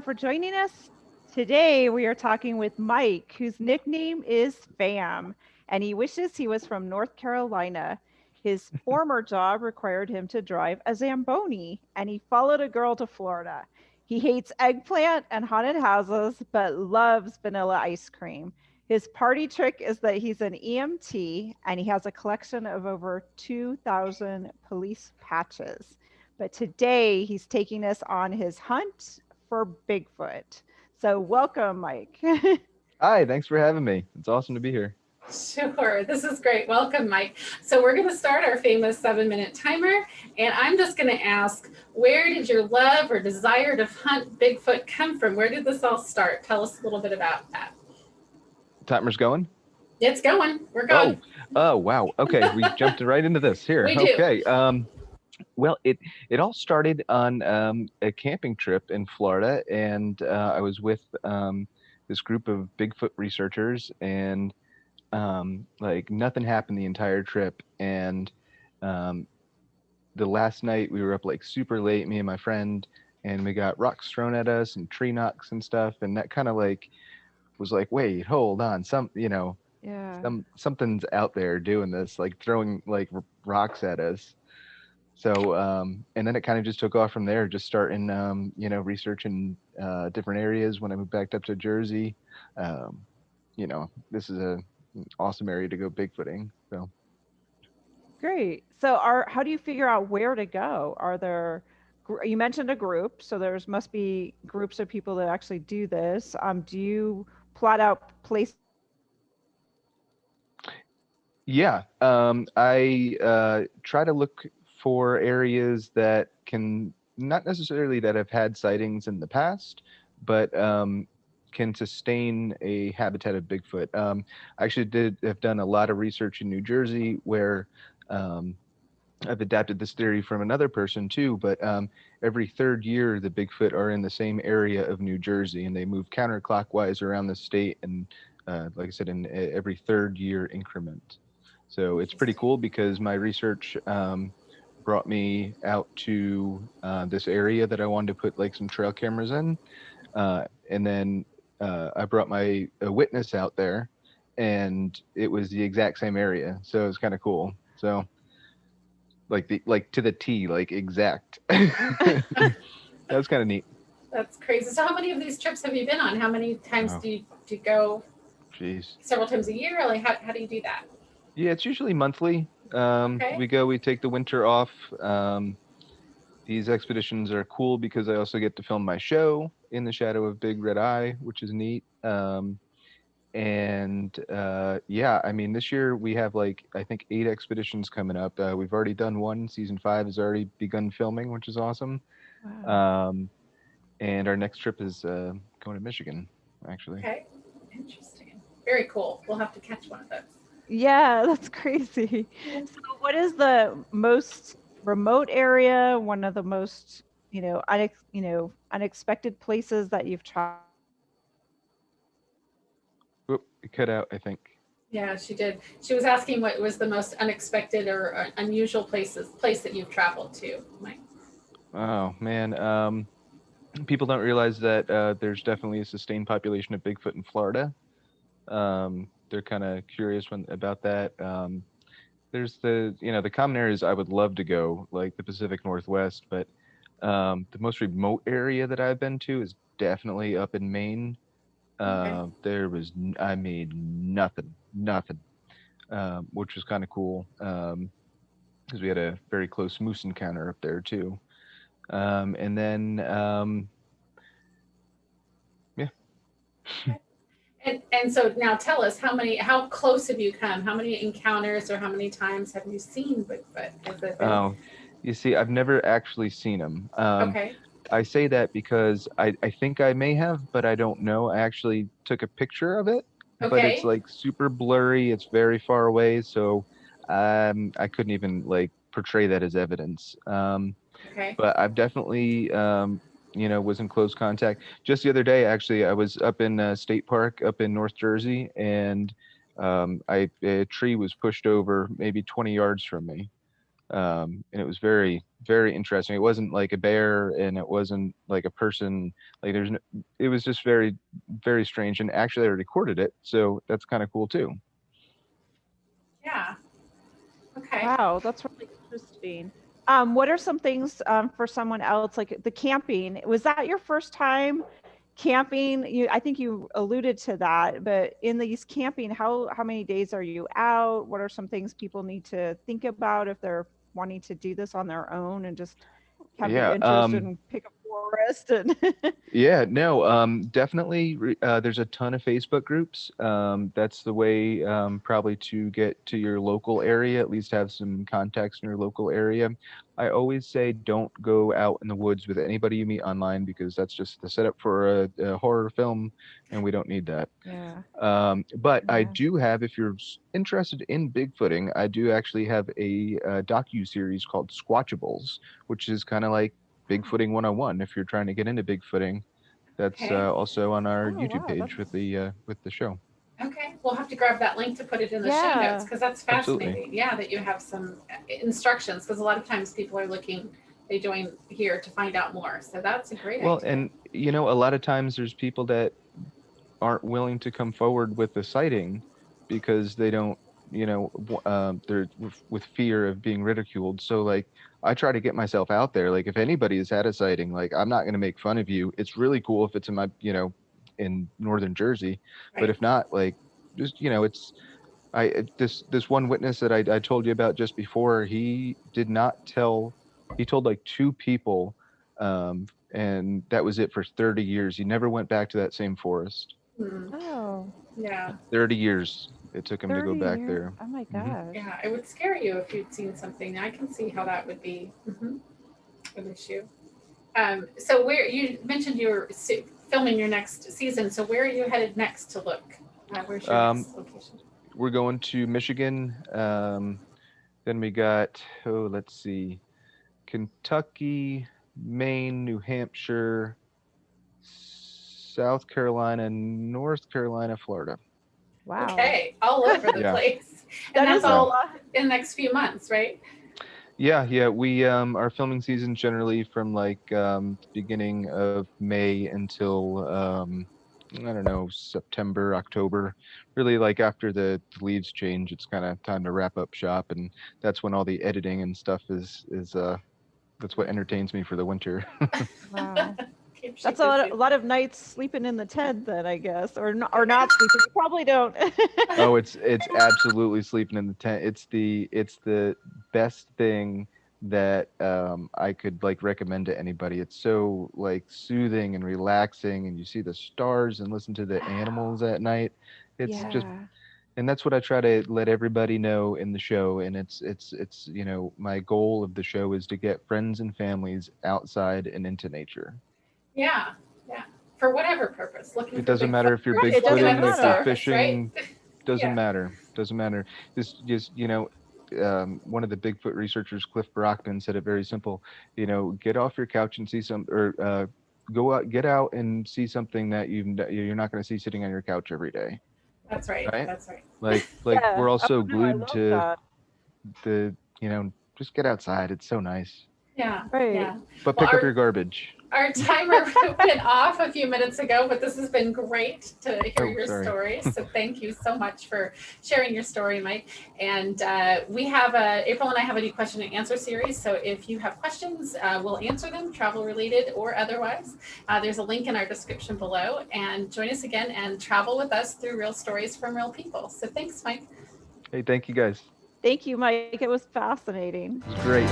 for joining us. Today, we are talking with Mike, whose nickname is Fam, and he wishes he was from North Carolina. His former job required him to drive a Zamboni, and he followed a girl to Florida. He hates eggplant and haunted houses, but loves vanilla ice cream. His party trick is that he's an EMT, and he has a collection of over 2,000 police patches. But today he's taking us on his hunt for Bigfoot. So welcome, Mike. Hi, thanks for having me. It's awesome to be here. Sure, this is great. Welcome, Mike. So we're going to start our famous 7-minute timer, and I'm just going to ask, where did your love or desire to hunt Bigfoot come from? Where did this all start? Tell us a little bit about that. Timer's going? It's going. We're going. Oh, wow. Okay, we jumped right into this here. We do. Okay. Well, it all started on a camping trip in Florida, and I was with this group of Bigfoot researchers, and like nothing happened the entire trip. And the last night we were up like super late, me and my friend, and we got rocks thrown at us and tree knocks and stuff, and that kind of like was like, wait, hold on, Yeah. something's out there doing this, like throwing like rocks at us. So and then it kind of just took off from there, just starting researching different areas. When I moved back up to Jersey, this is an awesome area to go bigfooting. So Great. So how do you figure out where to go? Are there you mentioned a group, so there's must be groups of people that actually do this. Do you plot out places? yeah, I try to look for areas that can, not necessarily that have had sightings in the past, but can sustain a habitat of Bigfoot. I actually have done a lot of research in New Jersey where I've adapted this theory from another person too, but every third year the Bigfoot are in the same area of New Jersey, and they move counterclockwise around the state, and like I said, in every third year increment. So it's pretty cool because my research brought me out to this area that I wanted to put like some trail cameras in, and then I brought a witness out there, and it was the exact same area. So it's kind of cool. So like to the T, like exact. That was kind of neat. That's crazy. So how many of these trips have you been on? How many times Oh, do you go? jeez. Several times a year? Like how do you do that? Yeah, it's usually monthly. Okay. We take the winter off. These expeditions are cool because I also get to film my show in the shadow of Big Red Eye, which is neat. And yeah, I mean, this year we have like, I think 8 expeditions coming up. We've already done one. Season 5 has already begun filming, which is awesome. Wow. Um, and our next trip is going to Michigan, actually. Okay. Interesting. Very cool. We'll have to catch one of those. Yeah, that's crazy. So what is the most remote area, one of the most, unexpected places that you've tried? Whoop, it cut out, I think. Yeah, she did. She was asking what was the most unexpected or unusual place that you've traveled to, Mike. Oh, man. People don't realize that there's definitely a sustained population of Bigfoot in Florida. They're kind of curious about that. There's the common areas I would love to go, like the Pacific Northwest, but the most remote area that I've been to is definitely up in Maine. Okay. I made nothing, which was kind of cool because we had a very close moose encounter up there too. And then, yeah. And so now tell us how close have you come? How many encounters or how many times have you seen Bigfoot? Has it been Oh, you see, I've never actually seen them. okay? I say that because I think I may have, but I don't know. I actually took a picture of it, but it's Okay. like super blurry. It's very far away, so I couldn't even like portray that as evidence. Okay. But I've definitely, was in close contact. Just the other day, actually, I was up in State Park up in North Jersey, and a tree was pushed over maybe 20 yards from me. And it was very, very interesting. It wasn't like a bear, and it wasn't like a person. Like it was just very, very strange. And actually, I recorded it, so that's kind of cool too. Yeah. Okay. Wow, that's really interesting. What are some things for someone else, like the camping? Was that your first time camping? I think you alluded to that, but in these camping, how many days are you out? What are some things people need to think about if they're wanting to do this on their own and just have the Yeah. interest and pick a forest and Yeah, no, definitely. There's a ton of Facebook groups. That's the way, probably to get to your local area, at least have some contacts in your local area. I always say don't go out in the woods with anybody you meet online, because that's just the setup for a horror film, and we don't need that. yeah. But I Yeah. do have, if you're interested in Bigfooting, I do actually have a docu-series called Squatchables, which is kind of like Bigfooting 101 if you're trying to get into Bigfooting. That's Okay. also on our Oh YouTube wow, page with the show. Okay. We'll have to grab that link to put it in the show Yeah. notes, because that's Absolutely. fascinating. Yeah, that you have some instructions, because a lot of times people are looking, they join here to find out more. So that's a great Well, idea. and a lot of times there's people that aren't willing to come forward with a sighting because they don't, they're with fear of being ridiculed. So like, I try to get myself out there. Like, if anybody has had a sighting, like, I'm not going to make fun of you. It's really cool if it's in my, in northern Jersey, but Right. if not, like, just, it's this one witness that I told you about just before. He did not tell. He told like two people, and that was it for 30 years. He never went back to that same forest. Hmm. Oh, Yeah. 30 years it took him to go 30 back years. there. Oh my Hmm. gosh. Yeah. It would scare you if you'd seen something. I can see how that would be an issue. So where you mentioned you were filming your next season. So where are you headed next to look? Where's your next location? We're going to Michigan. Then we got, let's see, Kentucky, Maine, New Hampshire, South Carolina, North Carolina, Florida. Wow. Okay, all over the Yeah. place, and That that's is a all lot. in the next few months, right? Yeah. We our filming season generally from like beginning of May until I don't know, September, October. Really, like after the leaves change, it's kind of time to wrap up shop, and that's when all the editing and stuff is that's what entertains me for the winter. Wow. Keeps you That's a busy. lot of nights sleeping in the tent then, I guess, or not sleeping. You probably don't. Oh, it's absolutely sleeping in the tent. It's the best thing that I could like recommend to anybody. It's so like soothing and relaxing, and you see the stars and listen to the animals at night. It's just, Yeah. and that's what I try to let everybody know in the show. And it's my goal of the show is to get friends and families outside and into nature. Yeah, yeah. For whatever purpose, looking It for doesn't Bigfoot, matter if you're Right, it looking doesn't at bigfooting, the if you're matter. stars, right? fishing. Doesn't Yeah. matter. Doesn't matter. Just one of the Bigfoot researchers, Cliff Brockman, said it very simple. Get off your couch and see some, or go out, get out and see something that you're not going to see sitting on your couch every day, That's right. right? That's right. Like Yeah. we're all Oh so no, I glued love to that. the, just get outside. It's so nice. Yeah. Right. Yeah. But Well, pick up your garbage. Our timer went off a few minutes ago, but this has been great to hear Oh, your sorry. story. So thank you so much for sharing your story, Mike. And we have April and I have a new question and answer series. So if you have questions, we'll answer them, travel related or otherwise. There's a link in our description below. And join us again and travel with us through real stories from real people. So thanks, Mike. Hey, thank you guys. Thank you, Mike. It was fascinating. It was great.